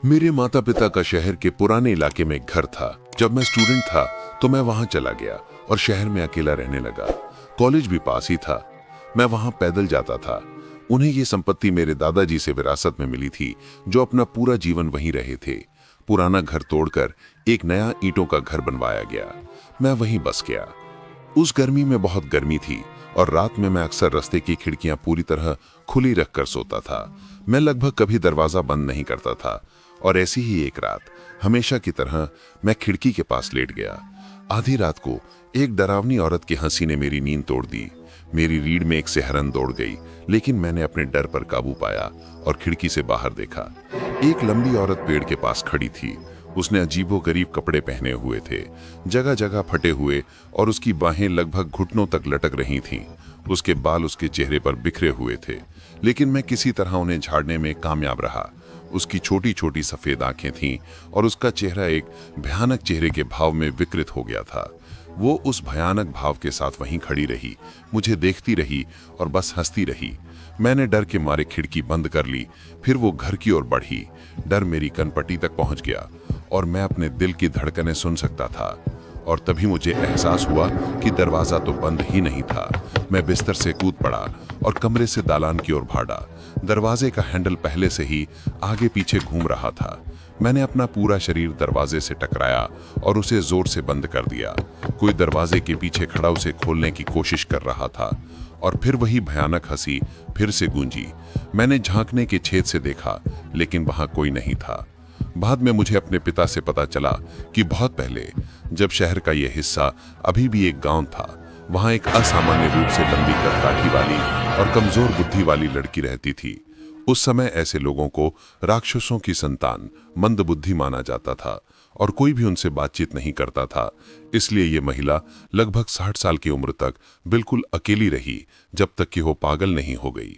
मेरे माता पिता का शहर के पुराने इलाके में एक घर था। जब मैं स्टूडेंट था तो मैं वहां चला गया और शहर में अकेला रहने लगा। कॉलेज भी पास ही था। मैं वहां पैदल जाता था। उन्हें ये संपत्ति मेरे दादाजी से विरासत में मिली थी, जो अपना पूरा जीवन वहीं रहे थे। पुराना घर तोड़कर एक नया ईंटों का घर बनवाया गया। मैं वहीं बस गया। उस गर्मी में बहुत गर्मी थी और रात में मैं अक्सर रास्ते की खिड़कियां पूरी तरह खुली रखकर सोता था। मैं लगभग कभी दरवाजा बंद नहीं करता था। और ऐसी ही एक रात, हमेशा की तरह, मैं खिड़की के पास लेट गया। आधी रात को एक डरावनी औरत की हंसी ने मेरी नींद तोड़ दी। मेरी रीढ़ में एक सिहरन दौड़ गई, लेकिन मैंने अपने डर पर काबू पाया और खिड़की से बाहर देखा। एक लंबी औरत पेड़ के पास खड़ी थी। उसने अजीबोगरीब कपड़े पहने हुए थे, जगह जगह फटे हुए, और उसकी बाहें लगभग घुटनों तक लटक रही थीं। उसके बाल उसके चेहरे पर बिखरे हुए थे, लेकिन मैं किसी तरह उन्हें झाड़ने में कामयाब रहा। उसकी छोटी छोटी सफेद आंखें थीं और उसका चेहरा एक भयानक चेहरे के भाव में विकृत हो गया था। वो उस भयानक भाव के साथ वहीं खड़ी रही, मुझे देखती रही और बस हंसती रही। मैंने डर के मारे खिड़की बंद कर ली। फिर वो घर की ओर बढ़ी। डर मेरी कनपटी तक पहुंच गया और मैं अपने दिल की धड़कनें सुन सकता था। और तभी मुझे एहसास हुआ कि दरवाजा तो बंद ही नहीं था। मैं बिस्तर से कूद पड़ा और कमरे से दालान की ओर भागा। दरवाजे का हैंडल पहले से ही आगे पीछे घूम रहा था। मैंने अपना पूरा शरीर दरवाजे से टकराया और उसे जोर से बंद कर दिया। कोई दरवाजे के पीछे खड़ा उसे खोलने की कोशिश कर रहा था। और फिर वही भयानक हंसी फिर से गूंजी। मैंने झांकने के छेद से देखा, लेकिन वहां कोई नहीं था। बाद में मुझे अपने पिता से पता चला कि बहुत पहले, जब शहर का यह हिस्सा अभी भी एक गांव था, वहां एक असामान्य रूप से लंबी कदकाठी वाली और कमजोर बुद्धि वाली लड़की रहती थी। उस समय ऐसे लोगों को राक्षसों की संतान, मंदबुद्धि माना जाता था और कोई भी उनसे बातचीत नहीं करता था। इसलिए ये महिला लगभग 60 साल की उम्र तक बिल्कुल अकेली रही, जब तक कि वो पागल नहीं हो गई।